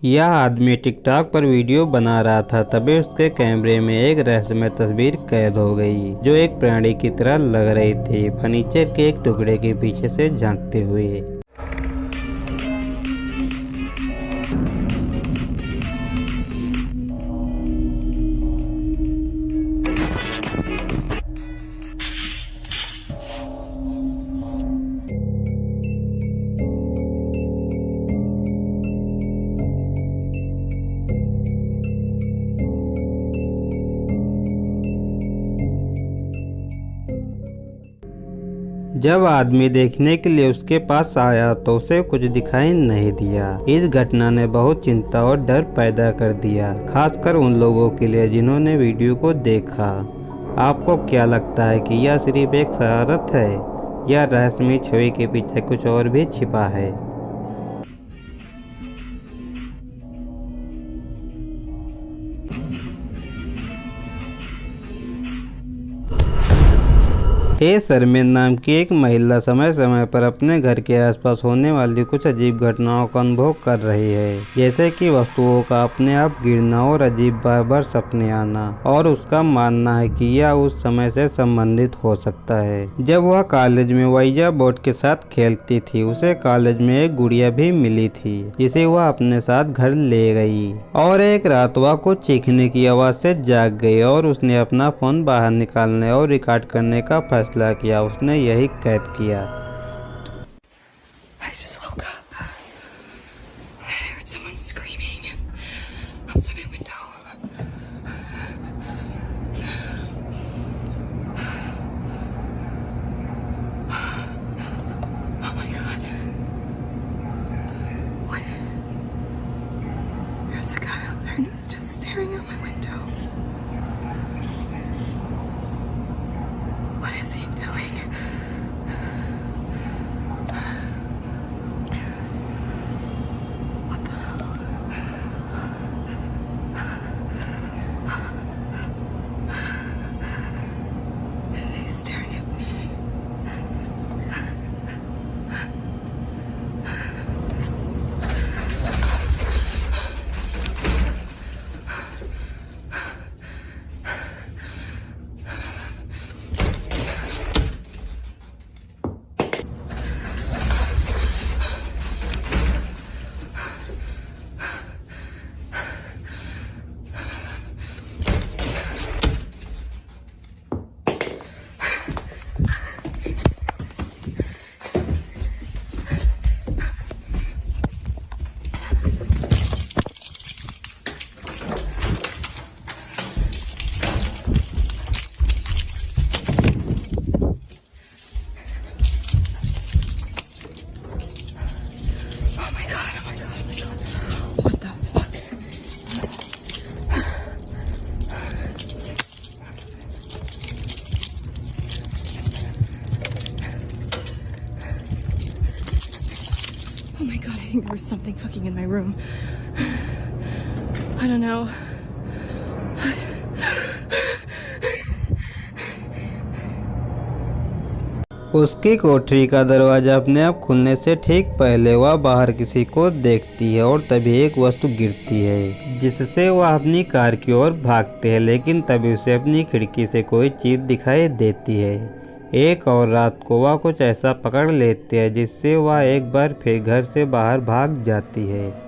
यह आदमी टिकटॉक पर वीडियो बना रहा था, तभी उसके कैमरे में एक रहस्यमय तस्वीर कैद हो गई, जो एक प्राणी की तरह लग रही थी, फर्नीचर के एक टुकड़े के पीछे से झांकते हुए। जब आदमी देखने के लिए उसके पास आया तो उसे कुछ दिखाई नहीं दिया। इस घटना ने बहुत चिंता और डर पैदा कर दिया, खासकर उन लोगों के लिए जिन्होंने वीडियो को देखा। आपको क्या लगता है कि यह सिर्फ एक शरारत है या रहस्यमय छवि के पीछे कुछ और भी छिपा है? हे शर्मिन नाम की एक महिला समय समय पर अपने घर के आसपास होने वाली कुछ अजीब घटनाओं का अनुभव कर रही है, जैसे कि वस्तुओं का अपने आप गिरना और अजीब बार बार सपने आना। और उसका मानना है कि यह उस समय से संबंधित हो सकता है जब वह कॉलेज में वाइजा बोर्ड के साथ खेलती थी। उसे कॉलेज में एक गुड़िया भी मिली थी जिसे वह अपने साथ घर ले गई, और एक रात वह कुछ चीखने की आवाज से जाग गई और उसने अपना फोन बाहर निकालने और रिकॉर्ड करने का फैसला किया। उसने यही कैद किया। I just woke up. I heard someone screaming outside my window. Oh my god. What? There's a guy out there and he's just staring out my window. What is he doing? What the hell? He's staring at me. Oh my god, oh my god, oh my god. What the fuck? Oh my god, I think there was something fucking in my room. I don't know. उसकी कोठरी का दरवाजा अपने आप खुलने से ठीक पहले वह बाहर किसी को देखती है और तभी एक वस्तु गिरती है, जिससे वह अपनी कार की ओर भागते हैं, लेकिन तभी उसे अपनी खिड़की से कोई चीज दिखाई देती है। एक और रात को वह कुछ ऐसा पकड़ लेती है जिससे वह एक बार फिर घर से बाहर भाग जाती है।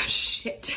Shit.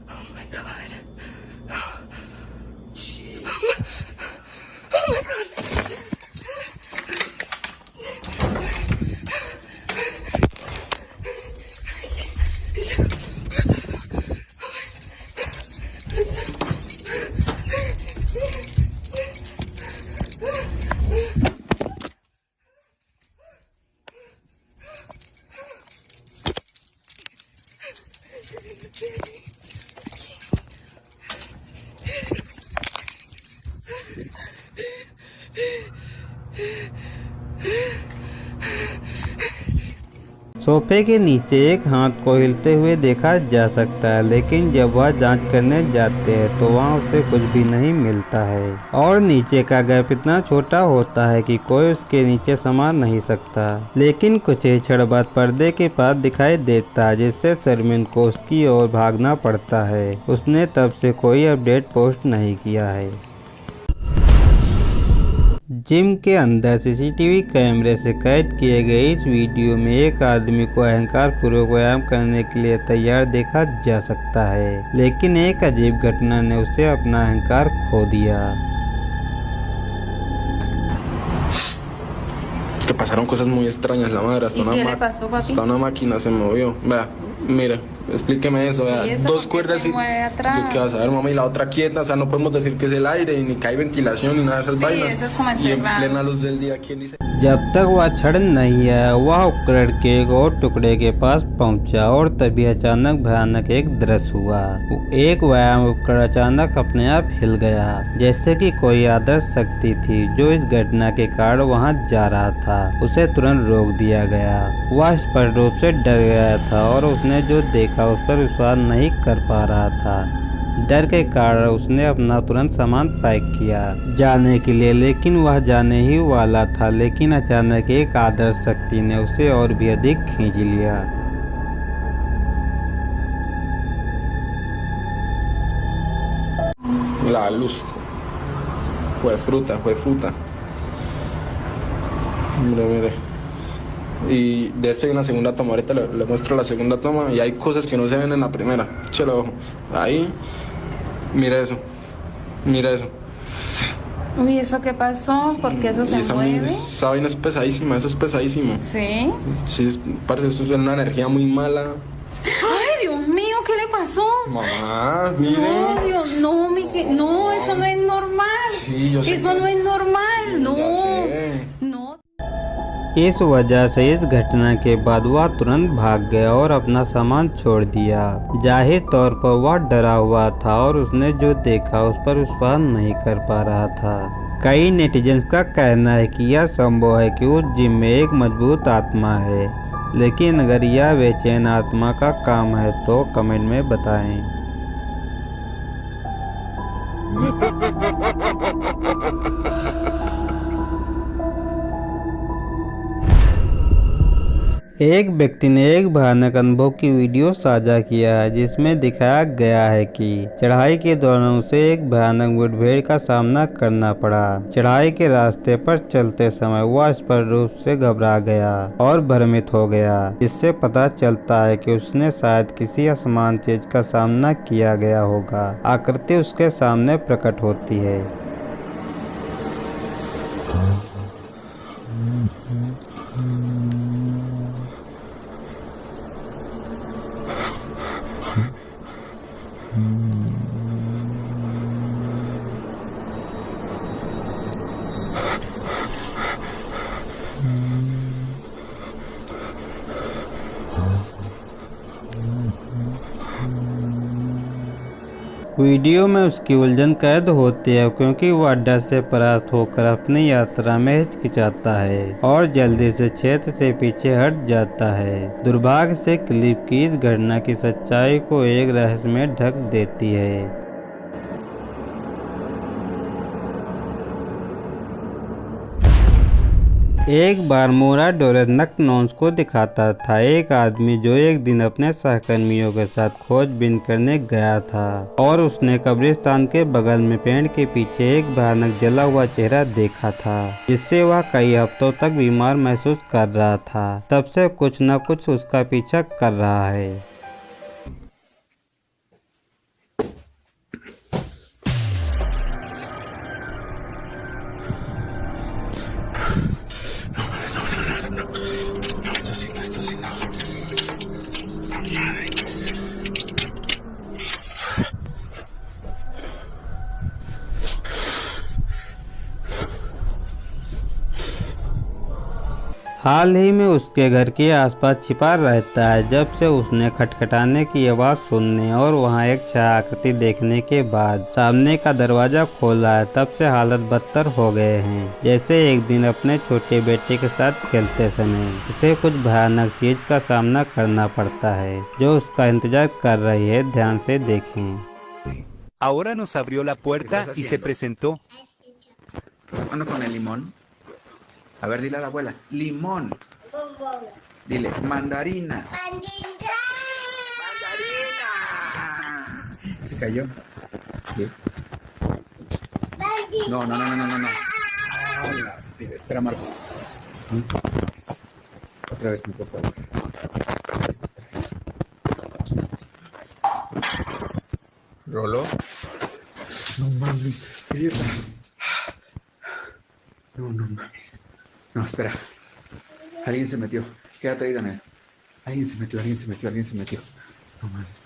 Oh my god. Oh my god. सोफे के नीचे एक हाथ को हिलते हुए देखा जा सकता है, लेकिन जब वह जांच करने जाते हैं तो वहां उसे कुछ भी नहीं मिलता है और नीचे का गैप इतना छोटा होता है कि कोई उसके नीचे समा नहीं सकता। लेकिन कुछ ही क्षण बाद पर्दे के पास दिखाई देता है, जिससे शर्मिन को उसकी ओर भागना पड़ता है। उसने तब से कोई अपडेट पोस्ट नहीं किया है। जिम के अंदर सीसीटीवी कैमरे से कैद किए गए इस वीडियो में एक आदमी को अहंकार पूर्वक व्यायाम करने के लिए तैयार देखा जा सकता है, लेकिन एक अजीब घटना ने उसे अपना अहंकार खो दिया। Es que pasaron cosas muy extrañas, la madre, hasta ¿Y qué le pasó, papi? hasta una máquina se movió. Vea, mire, explíqueme eso, vea, ¿Y eso dos por qué cuerdas se mueve atrás? ¿Qué vas a ver, mamá? Y la otra quieta, o sea, no podemos decir que es el aire, y ni que hay ventilación, ni nada de esas Sí, vainas. eso es como Y en encerrado. plena luz del día, ¿quién dice? जब तक वह क्षण नहीं आया, वह उपकरण के एक और टुकड़े के पास पहुंचा और तभी अचानक भयानक एक दृश्य हुआ। एक व्यायाम उपकरण अचानक अपने आप हिल गया, जैसे कि कोई आदर्श शक्ति थी जो इस घटना के कारण वहां जा रहा था। उसे तुरंत रोक दिया गया। वह स्पष्ट रूप से डर गया था और उसने जो देखा उस पर विश्वास नहीं कर पा रहा था। डर के कारण उसने अपना तुरंत सामान पैक किया जाने के लिए, लेकिन वह जाने ही वाला था, लेकिन अचानक एक आदर्श शक्ति ने उसे और भी अधिक खींच लिया। La luz. Fue fruta, fue fruta. Mire, mire. Y de esto hay una segunda toma. Ahorita le muestro la segunda toma y hay cosas que no se ven en la primera. Échale ojo. Ahí. Mira eso. Mira eso. Uy, ¿eso qué pasó? ¿Por qué eso Y se mueve? esa vaina es pesadísima, eso es pesadísimo. Sí. Sí, parece eso es una energía muy mala. Ay, Dios mío, ¿qué le pasó? Mamá, mire. No, Dios, no, no, eso no es normal. Sí, yo sé Eso que- no es normal, Sí, no. ya sé. No. इस वजह से इस घटना के बाद वह तुरंत भाग गया और अपना सामान छोड़ दिया। जाहिर तौर पर वह डरा हुआ था और उसने जो देखा उस पर विश्वास नहीं कर पा रहा था। कई नेटिजन्स का कहना है कि यह संभव है कि उस जिम में एक मजबूत आत्मा है, लेकिन अगर यह बेचैन आत्मा का काम है तो कमेंट में बताएं। एक व्यक्ति ने एक भयानक अनुभव की वीडियो साझा किया है, जिसमें दिखाया गया है कि चढ़ाई के दौरान उसे एक भयानक मुठभेड़ का सामना करना पड़ा। चढ़ाई के रास्ते पर चलते समय वह स्पष्ट रूप से घबरा गया और भ्रमित हो गया, जिससे पता चलता है कि उसने शायद किसी असमान चीज का सामना किया गया होगा। आकृति उसके सामने प्रकट होती है। वीडियो में उसकी उलझन कैद होती है, क्योंकि वह डर से परास्त होकर अपनी यात्रा में हिचकिचाता है और जल्दी से क्षेत्र से पीछे हट जाता है। दुर्भाग्य से क्लिप की इस घटना की सच्चाई को एक रहस्य में ढक देती है। एक बार मोरा डोरेस नक्नोन्स को दिखाता था, एक आदमी जो एक दिन अपने सहकर्मियों के साथ खोजबीन करने गया था और उसने कब्रिस्तान के बगल में पेड़ के पीछे एक भयानक जला हुआ चेहरा देखा था, जिससे वह कई हफ्तों तक बीमार महसूस कर रहा था। तब से कुछ न कुछ उसका पीछा कर रहा है। Esto sí, no. हाल ही में उसके घर के आसपास छिपा रहता है। जब से उसने खटखटाने की आवाज़ सुनने और वहां एक छायाकृति देखने के बाद सामने का दरवाजा खोला है, तब से हालत बदतर हो गए हैं। जैसे एक दिन अपने छोटे बेटे के साथ खेलते समय उसे कुछ भयानक चीज का सामना करना पड़ता है जो उसका इंतजार कर रही है। ध्यान से देखें। Ahora nos abrió la puerta y se presentó. Jugando con el limón. A ver, dile a la abuela. Limón. Dile, mandarina. ¡Mandarina! Se cayó. ¿Qué? No, no, no, no, no, no, no. Hola. Dile, espera, Marco. Otra vez, no, por favor. Otra vez. ¿Rolo? No mames. No, no mames. No, espera. Alguien se metió. Quédate ahí, Daniel. Alguien se metió. No mames.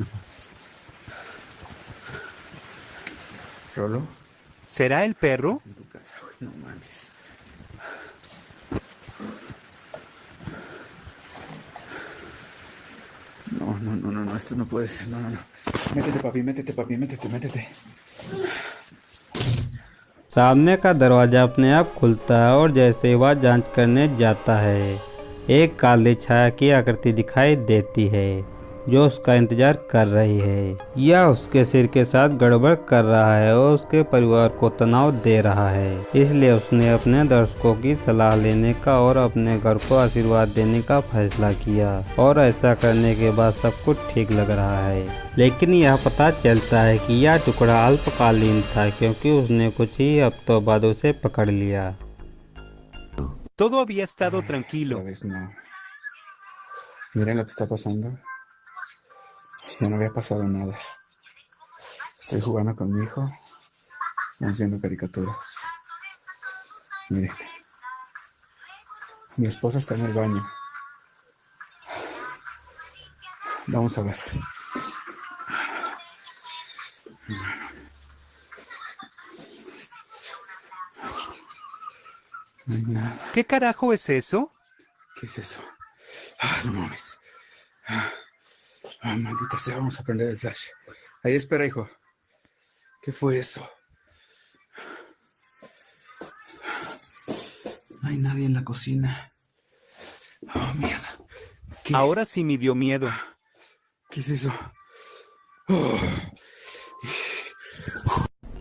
¿Rolo? ¿Será el perro? En tu casa, güey. No mames. No, esto no puede ser. No. Métete, papi. सामने का दरवाजा अपने आप खुलता है और जैसे वह जांच करने जाता है, एक काली छाया की आकृति दिखाई देती है जो उसका इंतजार कर रही है। यह उसके सिर के साथ गड़बड़ कर रहा है और उसके परिवार को तनाव दे रहा है। इसलिए उसने अपने दर्शकों की सलाह लेने का और अपने घर को आशीर्वाद देने का फैसला किया और ऐसा करने के बाद सब कुछ ठीक लग रहा है। लेकिन यह पता चलता है कि यह टुकड़ा अल्पकालीन था क्योंकि उसने कुछ ही हफ्तों बाद उसे पकड़ लिया। Todo había estado tranquilo. Otra vez no. Miren lo que está pasando. Ya no había pasado nada. Estoy jugando con mi hijo. Estamos viendo caricaturas. Miren. Mi esposa está en el baño. Vamos a ver. No hay nada. ¿Qué carajo es eso? ¿Qué es eso? No mames. Maldita sea, vamos a prender el flash. Ahí espera, hijo. ¿Qué fue eso? No hay nadie en la cocina. Oh, mierda. ¿Qué? Ahora sí me dio miedo. ¿Qué es eso?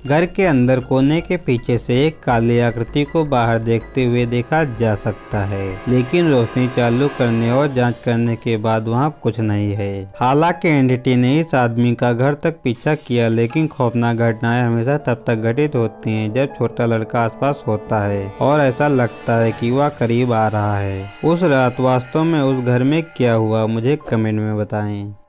घर के अंदर कोने के पीछे से एक काली आकृति को बाहर देखते हुए देखा जा सकता है, लेकिन रोशनी चालू करने और जांच करने के बाद वहां कुछ नहीं है। हालांकि एंटिटी ने इस आदमी का घर तक पीछा किया, लेकिन खौफनाक घटनाएं हमेशा तब तक घटित होती हैं जब छोटा लड़का आसपास होता है और ऐसा लगता है कि वह करीब आ रहा है। उस रात वास्तव में उस घर में क्या हुआ, मुझे कमेंट में बताएं।